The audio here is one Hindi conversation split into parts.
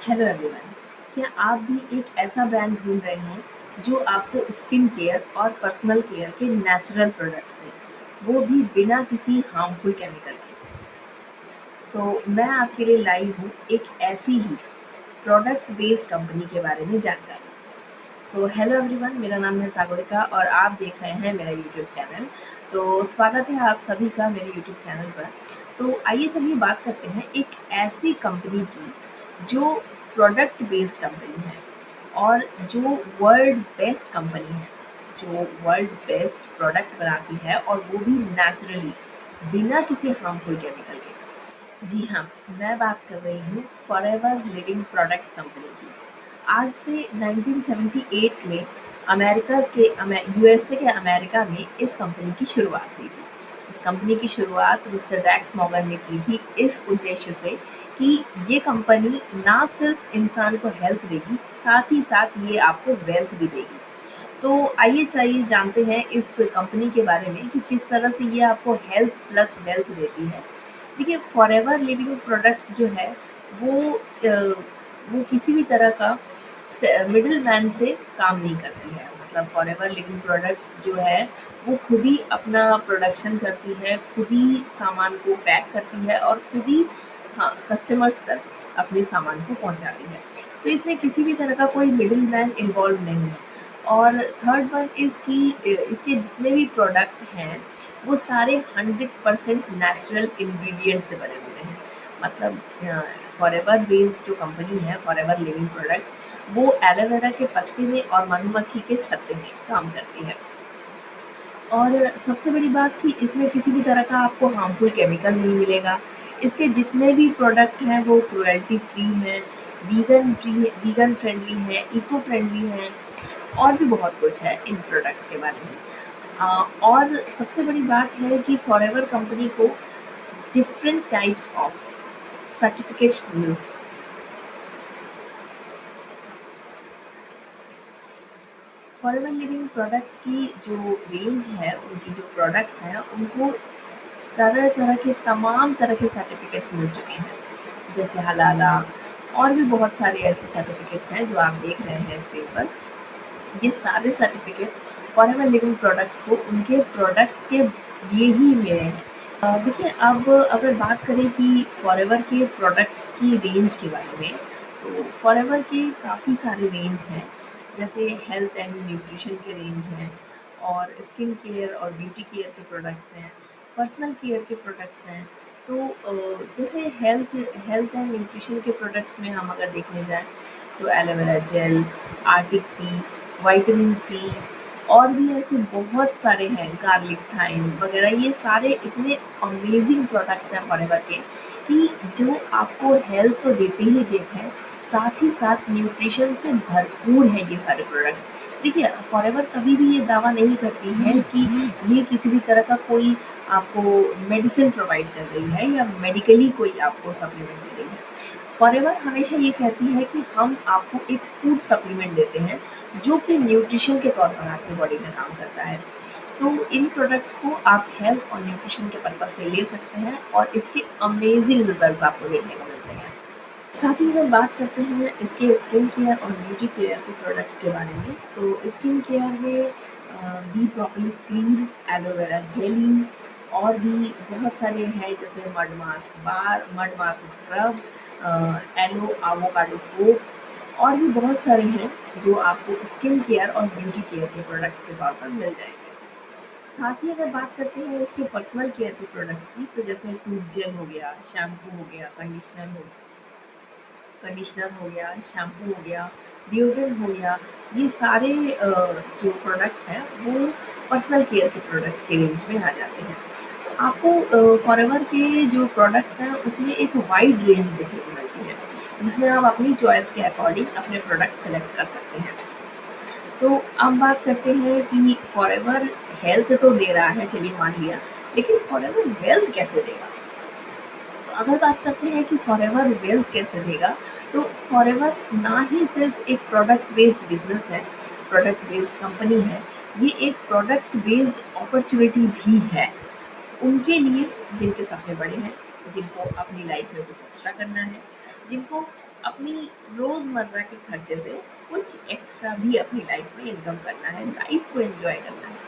Hello everyone. क्या आप भी एक ऐसा ब्रांड ढूंढ रहे हैं जो आपको स्किन केयर और पर्सनल केयर के नेचुरल प्रोडक्ट्स दें, वो भी बिना किसी हार्मफुल केमिकल के? तो मैं आपके लिए लाई हूँ एक ऐसी ही प्रोडक्ट बेस्ड कंपनी के बारे में जानकारी। सो हेलो एवरीवन, मेरा नाम है सागरिका और आप देख रहे हैं मेरा यूट्यूब चैनल। तो स्वागत है आप सभी का मेरे यूट्यूब चैनल पर। तो आइए चलिए बात करते हैं एक ऐसी कंपनी की जो प्रोडक्ट बेस्ड कंपनी है और जो वर्ल्ड बेस्ट कंपनी है, जो वर्ल्ड बेस्ट प्रोडक्ट बनाती है और वो भी नेचुरली, बिना किसी हार्मफुल केमिकल के। जी हाँ, मैं बात कर रही हूँ फॉरएवर लिविंग प्रोडक्ट्स कंपनी की। आज से 1978 में यूएसए के अमेरिका में इस कंपनी की शुरुआत हुई थी। इस कंपनी की शुरुआत मिस्टर डैक्स मॉर्गन ने की थी इस उद्देश्य से कि ये कंपनी ना सिर्फ इंसान को हेल्थ देगी, साथ ही साथ ये आपको वेल्थ भी देगी। तो आइए चलिए जानते हैं इस कंपनी के बारे में कि किस तरह से ये आपको हेल्थ प्लस वेल्थ देती है। देखिए, फॉरएवर लिविंग प्रोडक्ट्स जो है वो वो किसी भी तरह का मिडल मैन से काम नहीं करती है। मतलब फॉरएवर लिविंग प्रोडक्ट्स जो है वो खुद ही अपना प्रोडक्शन करती है, खुद ही सामान को पैक करती है और खुद ही कस्टमर्स तक अपने सामान को पहुंचाती है। तो इसमें किसी भी तरह का कोई मिडल मैन इन्वॉल्व नहीं है। और थर्ड वन इसके जितने भी प्रोडक्ट हैं वो सारे 100% नेचुरल इंग्रेडिएंट से बने हुए हैं। मतलब फॉरएवर बेस्ड जो कंपनी है फॉरएवर लिविंग प्रोडक्ट्स, वो एलोवेरा के पत्ते में और मधुमक्खी के छत्ते में काम करती है। और सबसे बड़ी बात कि इसमें किसी भी तरह का आपको हार्मफुल केमिकल नहीं मिलेगा। इसके जितने भी प्रोडक्ट हैं वो क्रुएल्टी फ्री हैं, वीगन फ्रेंडली हैं, इको फ्रेंडली हैं और भी बहुत कुछ है इन प्रोडक्ट्स के बारे में। और सबसे बड़ी बात है कि फॉरएवर कंपनी को डिफरेंट टाइप्स ऑफ सर्टिफिकेट्स मिलते हैं। फॉरएवर लिविंग प्रोडक्ट्स की जो रेंज है, उनकी जो प्रोडक्ट्स हैं, उनको तरह तरह के तमाम तरह के सर्टिफिकेट्स मिल चुके हैं, जैसे हलाला और भी बहुत सारे ऐसे सर्टिफिकेट्स हैं जो आप देख रहे हैं स्क्रीन पर। ये सारे सर्टिफिकेट्स फॉरएवर लिविंग प्रोडक्ट्स को उनके प्रोडक्ट्स के लिए ही मिले हैं। देखिए, अब अगर बात करें कि फॉरएवर के प्रोडक्ट्स की रेंज के बारे में, तो फॉरएवर के काफ़ी सारे रेंज हैं। जैसे हेल्थ एंड न्यूट्रिशन के रेंज हैं और स्किन केयर और ब्यूटी केयर के प्रोडक्ट्स हैं, पर्सनल केयर के प्रोडक्ट्स हैं। तो जैसे हेल्थ एंड न्यूट्रिशन के प्रोडक्ट्स में हम अगर देखने जाएँ तो एलोवेरा जेल, आर्टिक सी, विटामिन सी और भी ऐसे बहुत सारे हैं, गार्लिक थाइन वगैरह। ये सारे इतने अमेजिंग प्रोडक्ट्स हैं फॉरएवर के कि जो आपको हेल्थ तो देते ही देते हैं, साथ ही साथ न्यूट्रिशन से भरपूर है ये सारे प्रोडक्ट्स। देखिए, फॉरएवर कभी भी ये दावा नहीं करती है कि ये किसी भी तरह का कोई आपको मेडिसिन प्रोवाइड कर रही है या मेडिकली कोई आपको सप्लीमेंट दे रही है। फॉरएवर हमेशा ये कहती है कि हम आपको एक फूड सप्लीमेंट देते हैं जो कि न्यूट्रिशन के तौर पर आपकी बॉडी में काम करता है। तो इन प्रोडक्ट्स को आप हेल्थ और न्यूट्रिशन के पर्पज से ले सकते हैं और इसके अमेजिंग रिजल्ट्स आपको देखने को मिलते हैं। साथ ही अगर बात करते हैं इसके स्किन केयर और ब्यूटी केयर के प्रोडक्ट्स के बारे में, तो स्किन केयर में bee propolis cream, aloe vera jelly और भी बहुत सारे हैं, जैसे mud mask scrub, aloe avocado soap और भी बहुत सारे हैं जो आपको स्किन केयर और ब्यूटी केयर के प्रोडक्ट्स के तौर पर मिल जाएंगे। साथ ही अगर बात करते हैं इसके पर्सनल केयर के प्रोडक्ट्स की, तो जैसे टूथ जेल हो गया, शैम्पू हो गया, कंडीशनर हो गया, शैम्पू हो गया, डिओड्रेंट हो गया, ये सारे जो प्रोडक्ट्स हैं वो पर्सनल केयर के प्रोडक्ट्स के रेंज में आ जाते हैं। तो आपको फॉरएवर के जो प्रोडक्ट्स हैं उसमें एक वाइड रेंज देखने को मिलती है, जिसमें आप अपनी चॉइस के अकॉर्डिंग अपने प्रोडक्ट सेलेक्ट कर सकते हैं। तो अब बात करते हैं कि फॉरएवर हेल्थ तो दे रहा है, चलिए मान लिया, लेकिन फॉरएवर वेल्थ कैसे देगा? तो अगर बात करते हैं कि फॉरएवर वेल्थ कैसे देगा, तो फॉरएवर ना ही सिर्फ एक प्रोडक्ट बेस्ड बिजनेस है, प्रोडक्ट बेस्ड कंपनी है, ये एक प्रोडक्ट बेस्ड अपॉर्चुनिटी भी है उनके लिए जिनके सपने बड़े हैं, जिनको अपनी लाइफ में कुछ एक्स्ट्रा करना है, जिनको अपनी रोज़मर्रा के खर्चे से कुछ एक्स्ट्रा भी अपनी लाइफ में इनकम करना है, लाइफ को एंजॉय करना है।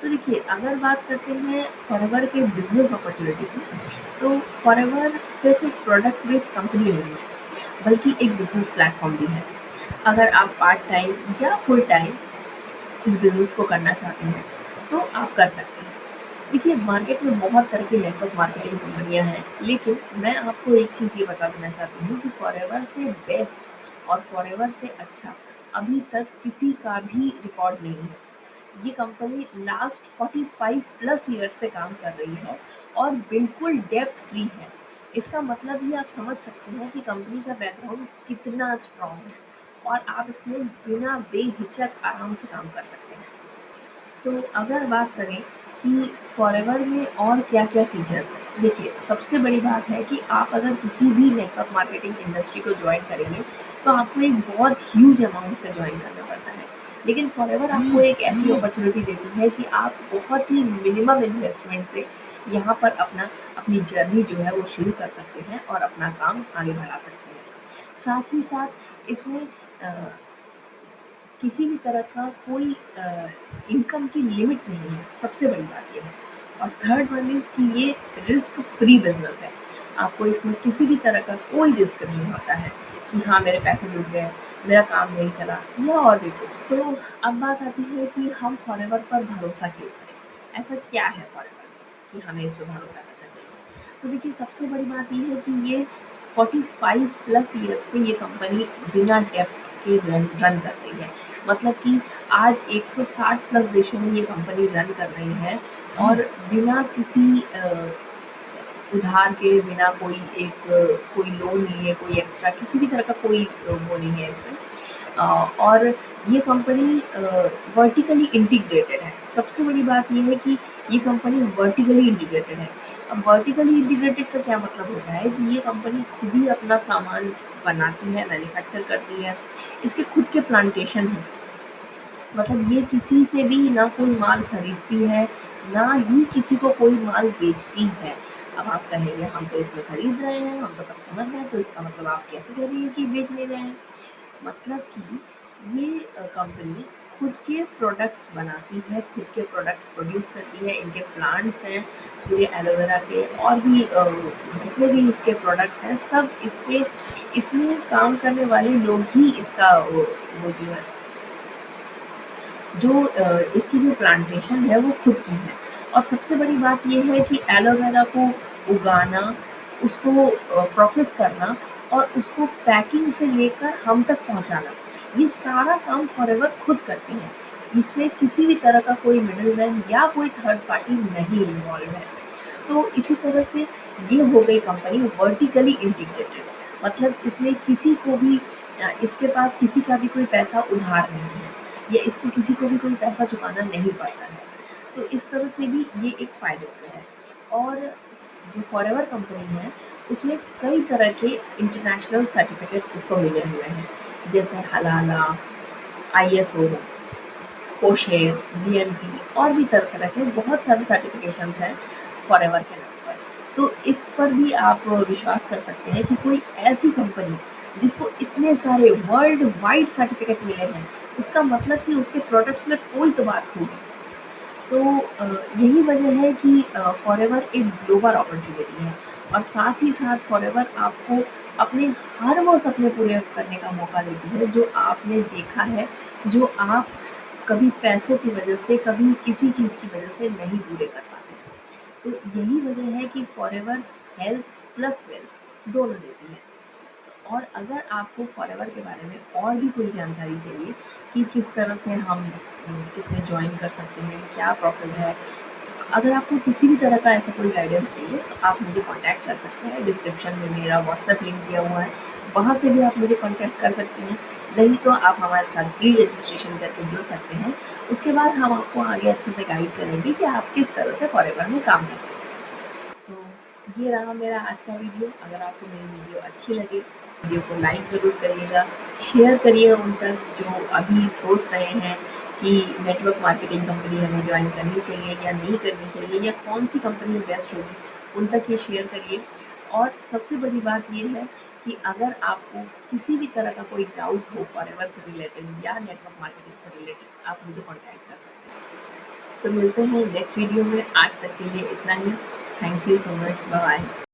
तो देखिए, अगर बात करते हैं फॉरएवर के बिजनेस अपॉर्चुनिटी की, तो फॉरएवर सिर्फ एक प्रोडक्ट बेस्ड कंपनी नहीं है, बल्कि एक बिजनेस प्लेटफॉर्म भी है। अगर आप पार्ट टाइम या फुल टाइम इस बिजनेस को करना चाहते हैं, तो आप कर सकते हैं। देखिए, मार्केट में बहुत तरह की नेटवर्क मार्केटिंग कंपनियां हैं, लेकिन मैं आपको एक चीज़ ये बता देना चाहती हूँ कि फॉरएवर से बेस्ट और फॉरएवर से अच्छा अभी तक किसी का भी रिकॉर्ड नहीं है। ये कंपनी लास्ट 45 प्लस ईयर्स से काम कर रही है और बिल्कुल डेब्ट फ्री है। इसका मतलब ही आप समझ सकते हैं कि कंपनी का बैकग्राउंड कितना स्ट्रॉन्ग है और आप इसमें बिना बेहिचक आराम से काम कर सकते हैं। तो अगर बात करें कि फॉरएवर में और क्या-क्या फीचर्स हैं, देखिए, सबसे बड़ी बात है कि आप अगर किसी भी नेटवर्क मार्केटिंग इंडस्ट्री को जॉइन करेंगे, तो आपको एक बहुत ह्यूज अमाउंट से जॉइन करना पड़ता है। लेकिन फॉरएवर आपको एक ऐसी अपॉर्चुनिटी देती है कि आप बहुत ही मिनिमम इन्वेस्टमेंट से यहाँ पर अपनी जर्नी जो है वो शुरू कर सकते हैं और अपना काम आगे बढ़ा सकते हैं। साथ ही साथ इसमें अ, किसी भी तरह का कोई इनकम की लिमिट नहीं है, सबसे बड़ी बात ये है। और थर्ड वन इज़ कि ये रिस्क फ्री बिज़नेस है। आपको इसमें किसी भी तरह का कोई रिस्क नहीं होता है कि हाँ, मेरे पैसे डूब गए, मेरा काम नहीं चला या और भी कुछ। तो अब बात आती है कि हम फॉरएवर पर भरोसा क्यों करें? ऐसा क्या है फॉरएवर में कि हमें इस पे भरोसा करना चाहिए? तो देखिए, सबसे बड़ी बात ये है कि ये 45 प्लस ईयर्स से ये कंपनी बिना डेब्ट के रन कर रही है। मतलब कि आज 160 प्लस देशों में ये कंपनी रन कर रही है और बिना किसी उधार के, बिना कोई लोन लिए, कोई एक्स्ट्रा किसी भी तरह का कोई वो नहीं है इसमें। और ये कंपनी वर्टिकली इंटीग्रेटेड है। सबसे बड़ी बात ये है कि ये कंपनी वर्टिकली इंटीग्रेटेड है। अब वर्टिकली इंटीग्रेटेड का क्या मतलब होता है कि ये कंपनी खुद ही अपना सामान बनाती है, मैन्युफैक्चर करती है। इसके खुद के प्लांटेशन हैं। मतलब ये किसी से भी ना कोई माल खरीदती है, ना ही किसी को कोई माल बेचती है। अब आप कहेंगे हम तो इसमें खरीद रहे हैं, हम तो कस्टमर हैं, तो इसका मतलब आप कैसे कह रही हैं कि बेच नहीं रहे हैं? मतलब कि ये कंपनी खुद के प्रोडक्ट्स बनाती है, खुद के प्रोडक्ट्स प्रोड्यूस करती है। इनके प्लांट्स हैं पूरे एलोवेरा के, और भी जितने भी इसके प्रोडक्ट्स हैं सब इसमें काम करने वाले लोग ही इसका वो इसकी जो प्लांटेशन है वो खुद की है। और सबसे बड़ी बात ये है कि एलोवेरा को उगाना, उसको प्रोसेस करना और उसको पैकिंग से लेकर हम तक पहुंचाना, ये सारा काम फॉरएवर खुद करती है। इसमें किसी भी तरह का कोई मिडलमैन या कोई थर्ड पार्टी नहीं इन्वॉल्व है। तो इसी तरह से ये हो गई कंपनी वर्टिकली इंटीग्रेटेड। मतलब इसमें किसी को भी इसके पास किसी का भी कोई पैसा उधार नहीं है या इसको किसी को भी कोई पैसा चुकाना नहीं पड़ता है। तो इस तरह से भी ये एक फ़ायदे में है। और जो फॉरएवर कंपनी है, उसमें कई तरह के इंटरनेशनल सर्टिफिकेट्स उसको मिले हुए हैं, जैसे हलाला, आईएसओ, कोशेर, जीएमपी और भी तरह-तरह के बहुत सारे सर्टिफिकेशंस हैं फॉरएवर के नाम पर। तो इस पर भी आप विश्वास कर सकते हैं कि कोई ऐसी कंपनी जिसको इतने सारे वर्ल्ड वाइड सर्टिफिकेट मिले हैं, उसका मतलब कि उसके प्रोडक्ट्स में कोई तो बात होगी। तो यही वजह है कि फॉरएवर एक ग्लोबल अपॉर्चुनिटी है और साथ ही साथ फॉरएवर आपको अपने हर वो सपने पूरे करने का मौका देती है जो आपने देखा है, जो आप कभी पैसों की वजह से, कभी किसी चीज़ की वजह से नहीं पूरे कर पाते हैं। तो यही वजह है कि फॉरएवर हेल्थ प्लस वेल्थ दोनों देती है। और अगर आपको फॉरएवर के बारे में और भी कोई जानकारी चाहिए कि किस तरह से हम इसमें जॉइन कर सकते हैं, क्या प्रोसेस है, अगर आपको किसी भी तरह का ऐसा कोई गाइडेंस चाहिए तो आप मुझे कांटेक्ट कर सकते हैं। डिस्क्रिप्शन में मेरा व्हाट्सएप लिंक दिया हुआ है, वहाँ से भी आप मुझे कांटेक्ट कर सकते हैं। नहीं तो आप हमारे साथ प्री रजिस्ट्रेशन करके जुड़ सकते हैं। उसके बाद हम आपको आगे अच्छे से गाइड करेंगे कि आप किस तरह से फॉरएवर में काम कर सकते हैं। तो ये रहा मेरा आज का वीडियो। अगर आपको मेरी वीडियो अच्छी लगे, वीडियो को लाइक ज़रूर करिएगा, शेयर करिए उन तक जो अभी सोच रहे हैं कि नेटवर्क मार्केटिंग कंपनी हमें ज्वाइन करनी चाहिए या नहीं करनी चाहिए, या कौन सी कंपनी बेस्ट होगी, उन तक ये शेयर करिए। और सबसे बड़ी बात ये है कि अगर आपको किसी भी तरह का कोई डाउट हो फॉरएवर से रिलेटेड या नेटवर्क मार्केटिंग से रिलेटेड, आप मुझे कॉन्टैक्ट कर सकते हैं। तो मिलते हैं नेक्स्ट वीडियो में, आज तक के लिए इतना ही। Thank you so much, bye bye.